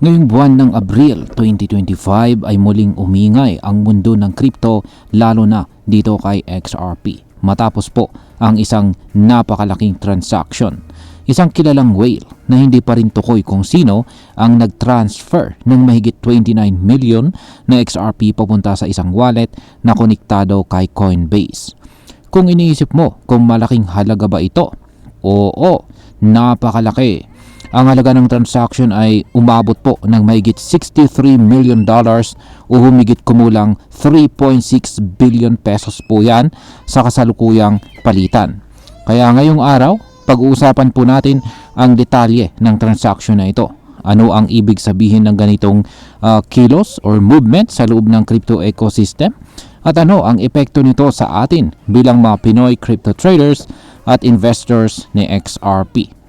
Ngayong buwan ng Abril 2025 ay muling umingay ang mundo ng crypto, lalo na dito kay XRP. Matapos po ang isang napakalaking transaction. Isang kilalang whale na hindi pa rin tukoy kung sino ang nag-transfer ng mahigit 29 million na XRP papunta sa isang wallet na konektado kay Coinbase. Kung iniisip mo kung malaking halaga ba ito? Oo, napakalaki. Ang halaga ng transaction ay umabot po ng mahigit $63 million o humigit kumulang 3.6 billion pesos po yan sa kasalukuyang palitan. Kaya ngayong araw, pag-uusapan po natin ang detalye ng transaction na ito. Ano ang ibig sabihin ng ganitong kilos or movement sa loob ng crypto ecosystem? At ano ang epekto nito sa atin bilang mga Pinoy crypto traders at investors ni XRP?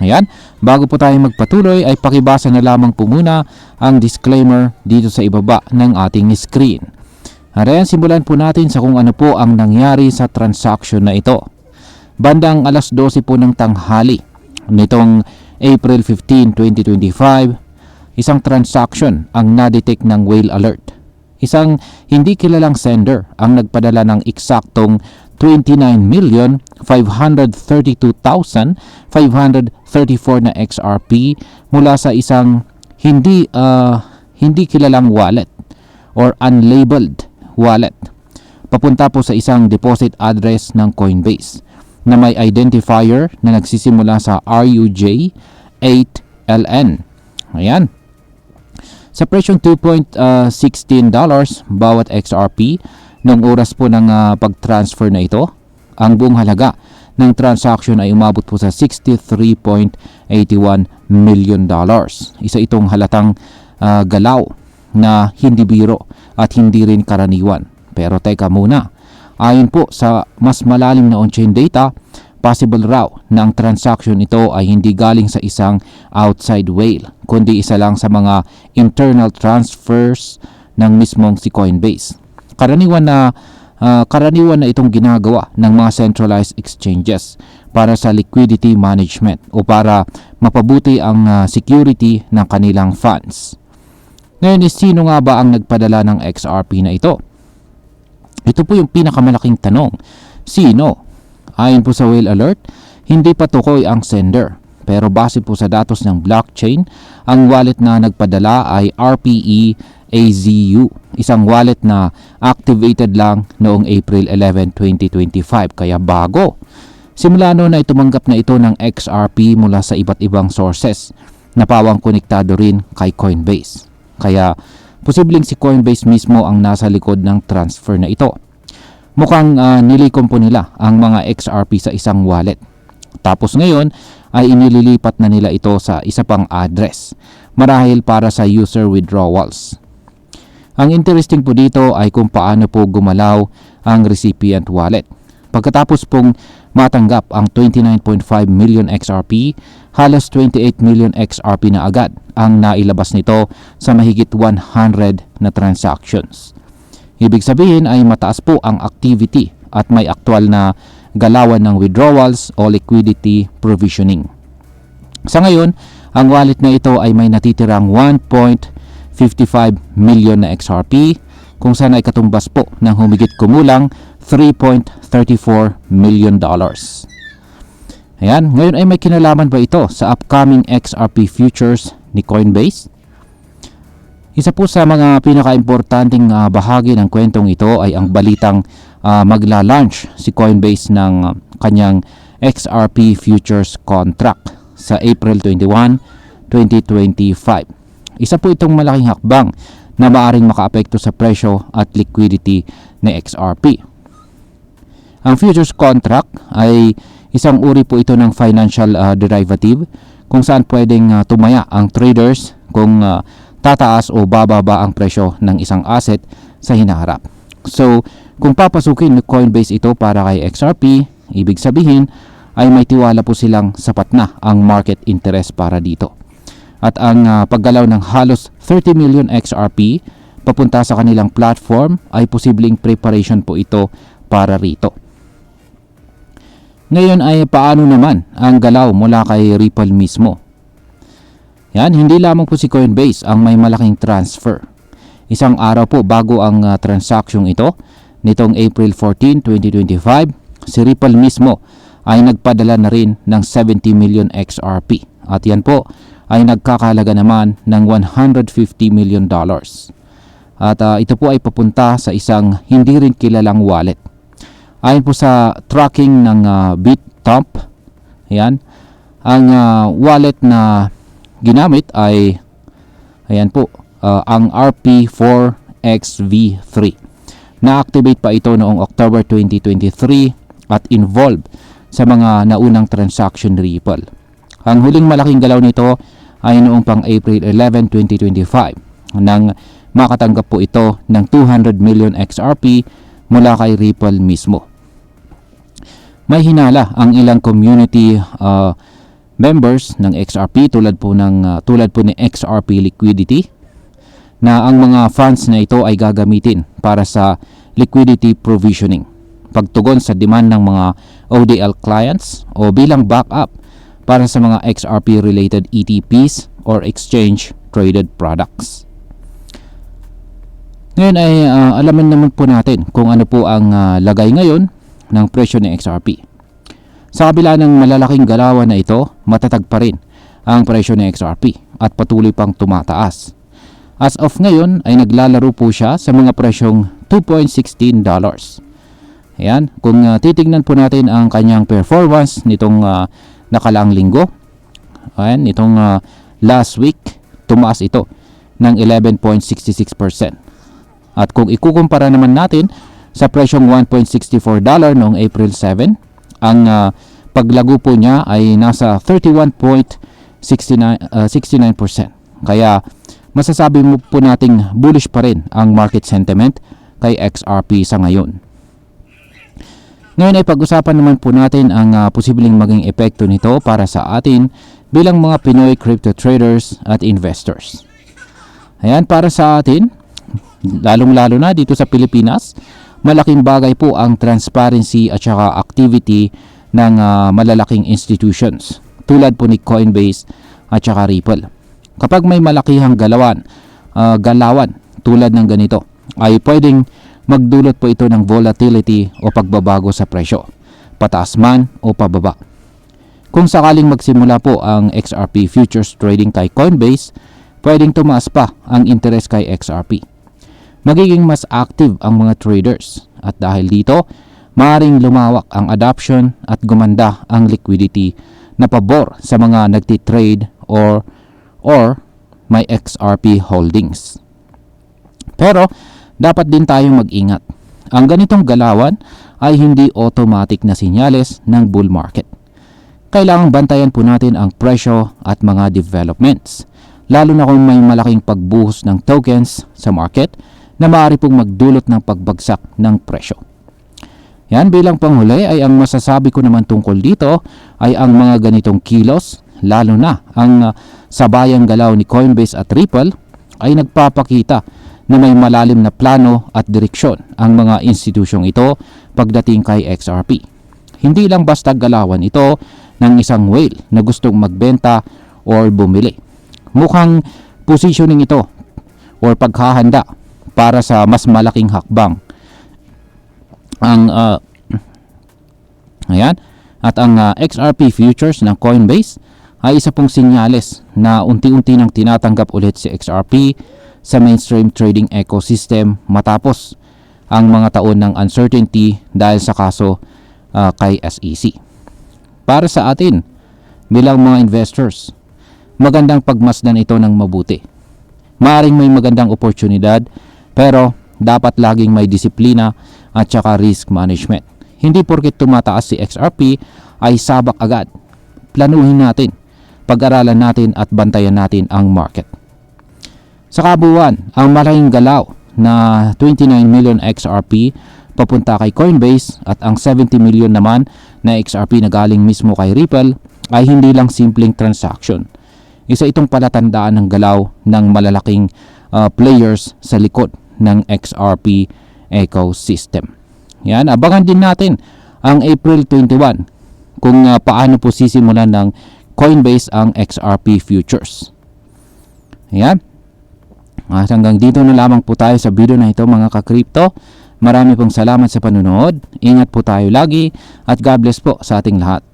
Ayan, bago po tayo magpatuloy ay pakibasa na lamang po muna ang disclaimer dito sa ibaba ng ating screen. Ayan, simulan po natin sa kung ano po ang nangyari sa transaction na ito. Bandang alas 12 po ng tanghali nitong April 15, 2025, isang transaction ang nadetect ng whale alert. Isang hindi kilalang sender ang nagpadala ng eksaktong 29,532,534 na XRP mula sa isang hindi kilalang wallet or unlabeled wallet papunta po sa isang deposit address ng Coinbase na may identifier na nagsisimula sa RUJ8LN. Ayan. Sa presyong $2.16 bawat XRP noong oras po ng pag-transfer na ito, ang buong halaga ng transaction ay umabot po sa $63.81 million. Isa itong halatang galaw na hindi biro at hindi rin karaniwan. Pero teka muna, ayon po sa mas malalim na on-chain data, possible raw na ang transaction ito ay hindi galing sa isang outside whale, kundi isa lang sa mga internal transfers ng mismong si Coinbase. Karaniwan na itong ginagawa ng mga centralized exchanges para sa liquidity management o para mapabuti ang security ng kanilang funds. Ngayon, sino nga ba ang nagpadala ng XRP na ito? Ito po yung pinakamalaking tanong. Sino? Ayon po sa whale alert, hindi pa tukoy ang sender. Pero base po sa datos ng blockchain, ang wallet na nagpadala ay RPE-AZU, isang wallet na activated lang noong April 11, 2025, kaya bago. Simula noon ay tumanggap na ito ng XRP mula sa iba't ibang sources na pawang konektado rin kay Coinbase. Kaya posibleng si Coinbase mismo ang nasa likod ng transfer na ito. Mukhang nilikom po nila ang mga XRP sa isang wallet. Tapos ngayon ay inililipat na nila ito sa isa pang address, marahil para sa user withdrawals. Ang interesting po dito ay kung paano po gumalaw ang recipient wallet. Pagkatapos pong matanggap ang 29.5 million XRP, halos 28 million XRP na agad ang nailabas nito sa mahigit 100 na transactions. Ibig sabihin ay mataas po ang activity at may aktual na galawan ng withdrawals o liquidity provisioning. Sa ngayon, ang wallet na ito ay may natitirang 1.55 million na XRP kung saan ay katumbas po ng humigit kumulang $3.34 million. Ayan, ngayon ay may kinalaman ba ito sa upcoming XRP futures ni Coinbase? Isa po sa mga pinaka-importanting bahagi ng kwentong ito ay ang balitang magla-launch si Coinbase ng kanyang XRP futures contract sa April 21, 2025. Isa po itong malaking hakbang na maaaring makaapekto sa presyo at liquidity ng XRP. Ang futures contract ay isang uri po ito ng financial derivative kung saan pwedeng tumaya ang traders kung tataas o bababa ang presyo ng isang asset sa hinaharap. So, kung papasukin ni Coinbase ito para kay XRP, ibig sabihin ay may tiwala po silang sapat na ang market interest para dito. At ang paggalaw ng halos 30 million XRP papunta sa kanilang platform ay posibleng preparation po ito para rito. Ngayon ay paano naman ang galaw mula kay Ripple mismo? Yan, hindi lamang po si Coinbase ang may malaking transfer. Isang araw po bago ang transaksyon ito, nitong April 14, 2025, si Ripple mismo ay nagpadala na rin ng 70 million XRP. At yan po ay nagkakahalaga naman ng $150 million. At ito po ay papunta sa isang hindi rin kilalang wallet. Ayon po sa tracking ng BitTomp, yan, ang wallet na ginamit ay ayan po, ang RP4XV3. Na-activate pa ito noong October 2023 at involved sa mga naunang transaction ni Ripple. Ang huling malaking galaw nito ay noong pang April 11, 2025 nang makatanggap po ito ng 200 million XRP mula kay Ripple mismo. May hinala ang ilang community members ng XRP tulad po ni XRP Liquidity na ang mga funds na ito ay gagamitin para sa liquidity provisioning, pagtugon sa demand ng mga ODL clients o bilang backup para sa mga XRP related ETPs or exchange traded products. Ngayon ay alamin naman po natin kung ano po ang lagay ngayon ng presyo ng XRP. Sa kabila ng malalaking galawan na ito, matatag pa rin ang presyo ng XRP at patuloy pang tumataas. As of ngayon ay naglalaro po siya sa mga presyong $2.16. Ayan, kung titignan po natin ang kanyang performance nitong nakalaang linggo, ayan, nitong last week, tumaas ito ng 11.66%. At kung ikukumpara naman natin sa presyong $1.64 noong April 7, ang paglago po niya ay nasa 31.69%. Kaya masasabi mo po nating bullish pa rin ang market sentiment kay XRP sa ngayon. Ngayon ay pag-usapan naman po natin ang posibleng maging epekto nito para sa atin bilang mga Pinoy crypto traders at investors. Ayan, para sa atin, lalong-lalo na dito sa Pilipinas, malaking bagay po ang transparency at saka activity ng malalaking institutions tulad po ni Coinbase at saka Ripple. Kapag may malakihang galawan tulad ng ganito, ay pwedeng magdulot po ito ng volatility o pagbabago sa presyo, pataas man o pababa. Kung sakaling magsimula po ang XRP futures trading kay Coinbase, pwedeng tumaas pa ang interest kay XRP. Magiging mas active ang mga traders at dahil dito, maaaring lumawak ang adoption at gumanda ang liquidity na pabor sa mga nagtitrade or may XRP holdings. Pero dapat din tayong mag-ingat. Ang ganitong galawan ay hindi automatic na sinyales ng bull market. Kailangang bantayan po natin ang presyo at mga developments, lalo na kung may malaking pagbuhos ng tokens sa market na maaari pong magdulot ng pagbagsak ng presyo. Yan, bilang panghuli ay ang masasabi ko naman tungkol dito ay ang mga ganitong kilos, lalo na ang sabayang galaw ni Coinbase at Ripple ay nagpapakita na may malalim na plano at direksyon ang mga institusyong ito pagdating kay XRP. Hindi lang basta galawan ito ng isang whale na gustong magbenta or bumili. Mukhang positioning ito or paghahanda para sa mas malaking hakbang. At ang XRP futures ng Coinbase ay isa pong sinyales na unti-unti nang tinatanggap ulit si XRP sa mainstream trading ecosystem matapos ang mga taon ng uncertainty dahil sa kaso kay SEC. Para sa atin, bilang mga investors, magandang pagmasdan ito ng mabuti. Maaring may magandang oportunidad, pero dapat laging may disiplina at saka risk management. Hindi porket tumataas si XRP ay sabak agad. Planuhin natin, pag-aralan natin at bantayan natin ang market. Sa kabuuan, ang malaking galaw na 29 million XRP papunta kay Coinbase at ang 70 million naman na XRP na galing mismo kay Ripple ay hindi lang simpleng transaction. Isa itong palatandaan ng galaw ng malalaking players sa likod ng XRP ecosystem. Yan, abangan din natin ang April 21 kung paano po sisimulan ng Coinbase ang XRP futures. Ayan. At hanggang dito na lamang po tayo sa video na ito mga ka-crypto. Marami pong salamat sa panunood. Ingat po tayo lagi at God bless po sa ating lahat.